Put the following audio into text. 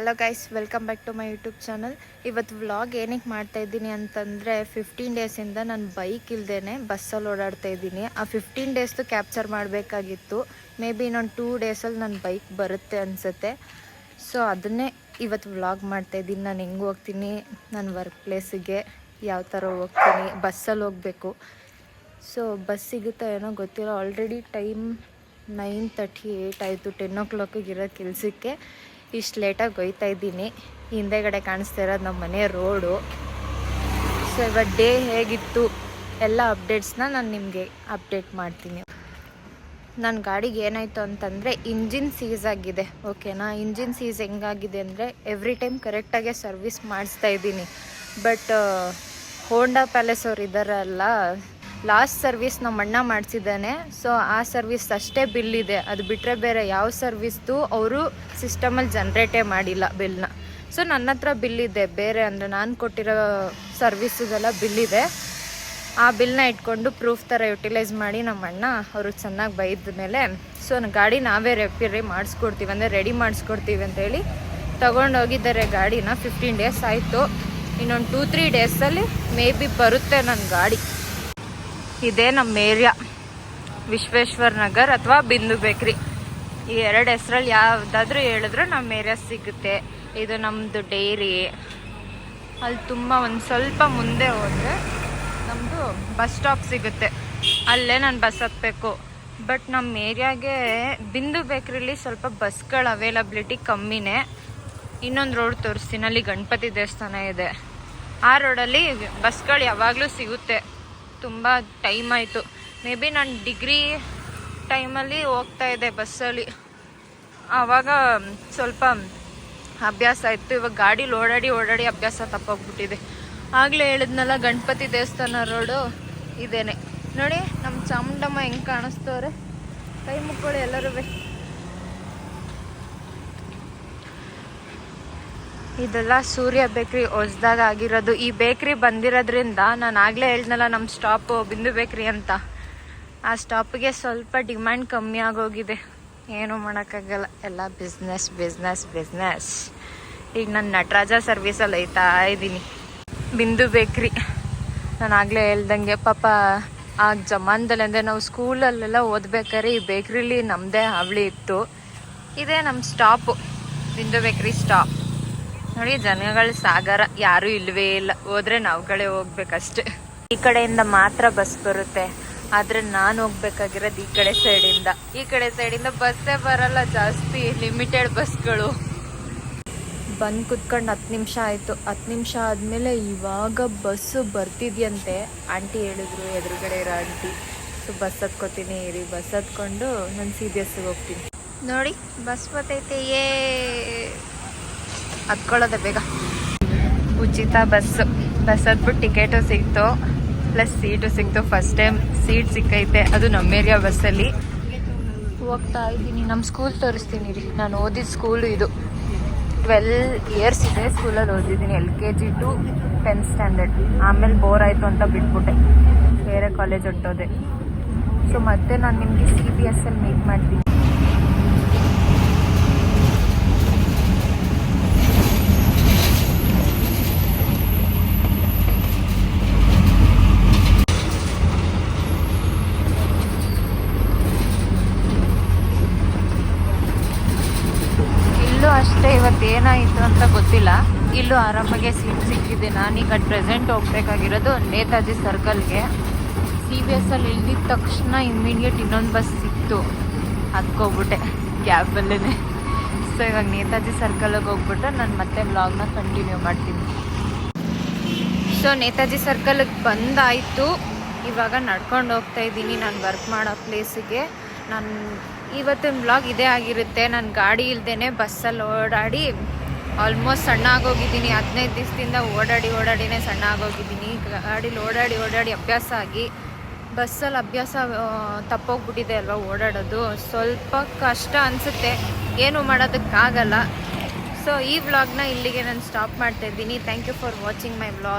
Hello guys, welcome back to my YouTube channel. ಇವತ್ತು vlog ಏನಕ್ಕೆ ಮಾಡ್ತಾ ಇದ್ದೀನಿ ಅಂತಂದರೆ 15 ಡೇಸಿಂದ ನಾನು ಬೈಕ್ ಇಲ್ದೇ ಬಸ್ಸಲ್ಲಿ ಓಡಾಡ್ತಾ ಇದ್ದೀನಿ. ಆ 15 ಡೇಸ್ದು ಕ್ಯಾಪ್ಚರ್ ಮಾಡಬೇಕಾಗಿತ್ತು. ಮೇ ಬಿ ಇನ್ನೊಂದು 2 ಡೇಸಲ್ಲಿ ನನ್ನ ಬೈಕ್ ಬರುತ್ತೆ ಅನಿಸುತ್ತೆ. ಸೊ ಅದನ್ನೇ ಇವತ್ತು ವ್ಲಾಗ್ ಮಾಡ್ತಾಯಿದ್ದೀನಿ. ನಾನು ಹೆಂಗೆ ಹೋಗ್ತೀನಿ, ನನ್ನ ವರ್ಕ್ ಪ್ಲೇಸಿಗೆ ಯಾವ ಥರ ಹೋಗ್ತೀನಿ, ಬಸ್ಸಲ್ಲಿ ಹೋಗಬೇಕು. ಸೊ ಬಸ್ ಸಿಗುತ್ತೋ ಏನೋ ಗೊತ್ತಿಲ್ಲ. ಆಲ್ರೆಡಿ ಟೈಮ್ 9:38 ಆಯಿತು. 10 o'clock ಇರೋ ಕೆಲಸಕ್ಕೆ ಇಷ್ಟು ಲೇಟಾಗಿ ಹೋಯ್ತಾ ಇದ್ದೀನಿ. ಹಿಂದೆಗಡೆ ಕಾಣಿಸ್ತಾ ಇರೋದು ನಮ್ಮ ಮನೆ ರೋಡು. ಸೊ ಇವತ್ತು ಡೇ ಹೇಗಿತ್ತು ಎಲ್ಲ ಅಪ್ಡೇಟ್ಸ್ನ ನಾನು ನಿಮಗೆ ಅಪ್ಡೇಟ್ ಮಾಡ್ತೀನಿ. ನನ್ನ ಗಾಡಿಗೆ ಏನಾಯಿತು ಅಂತಂದರೆ ಇಂಜಿನ್ ಸೀಸ್ ಆಗಿದೆ. ಓಕೆನಾ, ಇಂಜಿನ್ ಸೀಸ್ ಹೆಂಗಾಗಿದೆ ಅಂದರೆ ಎವ್ರಿ ಟೈಮ್ ಕರೆಕ್ಟಾಗೆ ಸರ್ವಿಸ್ ಮಾಡಿಸ್ತಾ ಇದ್ದೀನಿ. ಬಟ್ ಹೋಂಡಾ ಪ್ಯಾಲೇಸ್ ಅವ್ರು ಇದ್ದಾರಲ್ಲ, ಲಾಸ್ಟ್ ಸರ್ವಿಸ್ ನಮ್ಮ ಅಣ್ಣ ಮಾಡಿಸಿದ್ದಾನೆ. ಸೊ ಆ ಸರ್ವಿಸ್ ಅಷ್ಟೇ ಬಿಲ್ ಇದೆ. ಅದು ಬಿಟ್ಟರೆ ಬೇರೆ ಯಾವ ಸರ್ವಿಸ್ದು ಅವರು ಸಿಸ್ಟಮಲ್ಲಿ ಜನ್ರೇಟೇ ಮಾಡಿಲ್ಲ ಬಿಲ್ನ. ಸೊ ನನ್ನ ಹತ್ರ ಬಿಲ್ ಇದೆ ಬೇರೆ, ಅಂದರೆ ನಾನು ಕೊಟ್ಟಿರೋ ಸರ್ವಿಸಿಗೆಲ್ಲ ಬಿಲ್ ಇದೆ. ಆ ಬಿಲ್ನ ಇಟ್ಕೊಂಡು ಪ್ರೂಫ್ ಥರ ಯುಟಿಲೈಸ್ ಮಾಡಿ ನಮ್ಮ ಅಣ್ಣ ಅವರು ಚೆನ್ನಾಗಿ ಬೈದ ಮೇಲೆ ಸೊ ಗಾಡಿ ನಾವೇ ರಿಪೇರಿ ಮಾಡಿಸ್ಕೊಡ್ತೀವಿ, ಅಂದರೆ ರೆಡಿ ಮಾಡಿಸ್ಕೊಡ್ತೀವಿ ಅಂತೇಳಿ ತೊಗೊಂಡೋಗಿದ್ದಾರೆ ಗಾಡಿನ. 15 ಡೇಸ್ ಆಯಿತು. ಇನ್ನೊಂದು 2-3 ಡೇಸಲ್ಲಿ ಮೇ ಬಿ ಬರುತ್ತೆ ನನ್ನ ಗಾಡಿ. ಇದೇ ನಮ್ಮ ಏರಿಯಾ, ವಿಶ್ವೇಶ್ವರ ನಗರ್ ಅಥವಾ ಬಿಂದು ಬೇಕ್ರಿ. ಈ 2 ಹೆಸರಲ್ಲಿ ಯಾವುದಾದ್ರೂ ಹೇಳಿದ್ರು ನಮ್ಮ ಏರಿಯಾ ಸಿಗುತ್ತೆ. ಇದು ನಮ್ಮದು ಡೈರಿ. ಅಲ್ಲಿ ತುಂಬ ಒಂದು ಸ್ವಲ್ಪ ಮುಂದೆ ಹೋದರೆ ನಮ್ಮದು ಬಸ್ ಸ್ಟಾಪ್ ಸಿಗುತ್ತೆ. ಅಲ್ಲೇ ನಾನು ಬಸ್ ಹತ್ತಬೇಕು. ಬಟ್ ನಮ್ಮ ಏರಿಯಾಗೆ ಬಿಂದು ಬೇಕ್ರಿಲಿ ಸ್ವಲ್ಪ ಬಸ್ಗಳ ಅವೈಲಬಿಲಿಟಿ ಕಮ್ಮಿನೇ. ಇನ್ನೊಂದು ರೋಡ್ ತೋರಿಸ್ತೀನಿ, ಅಲ್ಲಿ ಗಣಪತಿ ದೇವಸ್ಥಾನ ಇದೆ. ಆ ರೋಡಲ್ಲಿ ಬಸ್ಗಳು ಯಾವಾಗಲೂ ಸಿಗುತ್ತೆ. ತುಂಬ ಟೈಮ್ ಆಯಿತು. ಮೇ ಬಿ ನಾನು ಡಿಗ್ರಿ ಟೈಮಲ್ಲಿ ಹೋಗ್ತಾ ಇದ್ದೆ ಬಸ್ಸಲ್ಲಿ, ಆವಾಗ ಸ್ವಲ್ಪ ಅಭ್ಯಾಸ ಆಯಿತು. ಇವಾಗ ಗಾಡೀಲಿ ಓಡಾಡಿ ಅಭ್ಯಾಸ ತಪ್ಪೋಗ್ಬಿಟ್ಟಿದೆ. ಆಗಲೇ ಹೇಳಿದ್ನಲ್ಲ, ಗಣಪತಿ ದೇವಸ್ಥಾನ ರೋಡು ಇದೇನೆ ನೋಡಿ. ನಮ್ಮ ಚಾಮುಂಡಮ್ಮ ಹೆಂಗೆ ಕಾಣಿಸ್ತವ್ರೆ, ಕೈ ಮುಕ್ಕೊಳ್ಳಿ ಎಲ್ಲರೂ. ಇದೆಲ್ಲ ಸೂರ್ಯ ಬೇಕ್ರಿ ಹೊಸ್ದಾಗ ಆಗಿರೋದು. ಈ ಬೇಕ್ರಿ ಬಂದಿರೋದ್ರಿಂದ, ನಾನು ಆಗಲೇ ಹೇಳಿದ್ನಲ್ಲ ನಮ್ಮ ಸ್ಟಾಪು ಬಿಂದು ಬೇಕ್ರಿ ಅಂತ, ಆ ಸ್ಟಾಪಿಗೆ ಸ್ವಲ್ಪ ಡಿಮ್ಯಾಂಡ್ ಕಮ್ಮಿ ಆಗೋಗಿದೆ. ಏನೂ ಮಾಡೋಕ್ಕಾಗಲ್ಲ, ಎಲ್ಲ ಬಿಸ್ನೆಸ್. ಈಗ ನಾನು ನಟರಾಜ ಸರ್ವಿಸಲ್ಲಿ ಐತಾ ಇದ್ದೀನಿ. ಬಿಂದು ಬೇಕ್ರಿ ನಾನು ಆಗಲೇ ಹೇಳ್ದಂಗೆ, ಪಾಪ ಆ ಜಮಾನದಲ್ಲಿ, ಅಂದರೆ ನಾವು ಸ್ಕೂಲಲ್ಲೆಲ್ಲ ಓದ್ಬೇಕಾದ್ರೆ ಈ ಬೇಕ್ರಿಲಿ ನಮ್ಮದೇ ಹಾವಳಿ ಇತ್ತು. ಇದೇ ನಮ್ಮ ಸ್ಟಾಪು, ಬಿಂದು ಬೇಕ್ರಿ ಸ್ಟಾಪ್ ನೋಡಿ. ಜನಗಳ ಸಾಗರ, ಯಾರೂ ಇಲ್ಲವೇ ಇಲ್ಲ. ಹೋದ್ರೆ ನಾವುಗಳೇ ಹೋಗ್ಬೇಕಷ್ಟೆ. ಈ ಕಡೆಯಿಂದ ಮಾತ್ರ ಬಸ್ ಬರುತ್ತೆ, ಆದರೆ ನಾನು ಹೋಗ್ಬೇಕಾಗಿರೋದು ಈ ಕಡೆ ಸೈಡಿಂದ ಬಸ್ಸೇ ಬರಲ್ಲ ಜಾಸ್ತಿ, ಲಿಮಿಟೆಡ್ ಬಸ್ಗಳು. ಬಂದು ಕುತ್ಕೊಂಡು 10 ನಿಮಿಷ ಆಯಿತು. 10 ನಿಮಿಷ ಆದಮೇಲೆ ಇವಾಗ ಬಸ್ಸು ಬರ್ತಿದ್ಯಂತೆ. ಆಂಟಿ ಹೇಳಿದ್ರು, ಎದುರುಗಡೆ ಇರೋ ಆಂಟಿ. ಸೊ ಬಸ್ ಹತ್ಕೋತೀನಿ ಇರಿ, ಬಸ್ ಹತ್ಕೊಂಡು ನಾನು CBSಗೆ ಹೋಗ್ತೀನಿ. ನೋಡಿ ಬಸ್ ಬರ್ತೈತೆ, ಹತ್ಕೊಳ್ಳೋದೆ ಬೇಗ. ಉಚಿತ ಬಸ್ ಹತ್ಬಿಟ್ಟು ಟಿಕೆಟು ಸಿಕ್ತು, ಪ್ಲಸ್ ಸೀಟು ಸಿಕ್ತು. ಫಸ್ಟ್ ಟೈಮ್ ಸೀಟ್ ಸಿಕ್ಕೈತೆ, ಅದು ನಮ್ಮ ಏರಿಯಾ ಬಸ್ಸಲ್ಲಿ. ಹೋಗ್ತಾ ಇದ್ದೀನಿ. ನಮ್ಮ ಸ್ಕೂಲ್ ತೋರಿಸ್ತೀನಿ ರೀ. ನಾನು ಓದಿದ ಸ್ಕೂಲು ಇದು. 12 ಇಯರ್ಸ್ ಇದೆ ಸ್ಕೂಲಲ್ಲಿ ಓದಿದ್ದೀನಿ, LKG to 10th ಸ್ಟ್ಯಾಂಡರ್ಡ್. ಆಮೇಲೆ ಬೋರ್ ಆಯಿತು ಅಂತ ಬಿಟ್ಬಿಟ್ಟೆ, ಬೇರೆ ಕಾಲೇಜ್ ಹೊಟ್ಟೋದೆ. ಸೊ ಮತ್ತೆ ನಾನು ನಿಮಗೆ CBSಲ್ಲಿ ಮೀಟ್ ಮಾಡ್ತೀನಿ. ಅಷ್ಟೇ, ಇವತ್ತು ಏನಾಯಿತು ಅಂತ ಗೊತ್ತಿಲ್ಲ. ಇಲ್ಲೂ ಆರಾಮಾಗೆ ಸೀಟ್ ಸಿಕ್ಕಿದೆ. ನಾನೀಗ ಪ್ರೆಸೆಂಟ್ ಹೋಗ್ಬೇಕಾಗಿರೋದು ನೇತಾಜಿ ಸರ್ಕಲ್ಗೆ. CBSಲ್ಲಿ ಇಳಿದ ತಕ್ಷಣ ಇಮ್ಮಿಡಿಯೇಟ್ ಇನ್ನೊಂದು ಬಸ್ ಸಿಕ್ತು, ಹತ್ಕೋಗ್ಬಿಟ್ಟೆ ಕ್ಯಾಬಲ್ಲೇ. ಸೊ ಇವಾಗ ನೇತಾಜಿ ಸರ್ಕಲ್ಗೆ ಹೋಗ್ಬಿಟ್ರೆ ನಾನು ಮತ್ತೆ ವ್ಲಾಗ್ನ ಕಂಟಿನ್ಯೂ ಮಾಡ್ತೀನಿ. ಸೊ ನೇತಾಜಿ ಸರ್ಕಲ್ಗೆ ಬಂದಾಯಿತು. ಇವಾಗ ನಡ್ಕೊಂಡು ಹೋಗ್ತಾ ಇದ್ದೀನಿ ನಾನು ವರ್ಕ್ ಮಾಡೋ ಪ್ಲೇಸಿಗೆ. ನಾನು ಇವತ್ತಿನ ವ್ಲಾಗ್ ಇದೇ ಆಗಿರುತ್ತೆ. ನಾನು ಗಾಡಿ ಇಲ್ದೇ ಬಸ್ಸಲ್ಲಿ ಓಡಾಡಿ ಆಲ್ಮೋಸ್ಟ್ ಸಣ್ಣ ಆಗೋಗಿದ್ದೀನಿ. 15 ದಿವಸದಿಂದ ಓಡಾಡಿನೇ ಸಣ್ಣ ಆಗೋಗಿದ್ದೀನಿ. ಗಾಡೀಲಿ ಓಡಾಡಿ ಅಭ್ಯಾಸ ಆಗಿ ಬಸ್ಸಲ್ಲಿ ಅಭ್ಯಾಸ ತಪ್ಪೋಗ್ಬಿಟ್ಟಿದೆ ಅಲ್ವಾ ಓಡಾಡೋದು. ಸ್ವಲ್ಪ ಕಷ್ಟ ಅನಿಸುತ್ತೆ, ಏನೂ ಮಾಡೋದಕ್ಕಾಗಲ್ಲ. ಸೊ ಈ ವ್ಲಾಗ್ನ ಇಲ್ಲಿಗೆ ನಾನು ಸ್ಟಾಪ್ ಮಾಡ್ತಾಯಿದ್ದೀನಿ. Thank you for watching my vlog.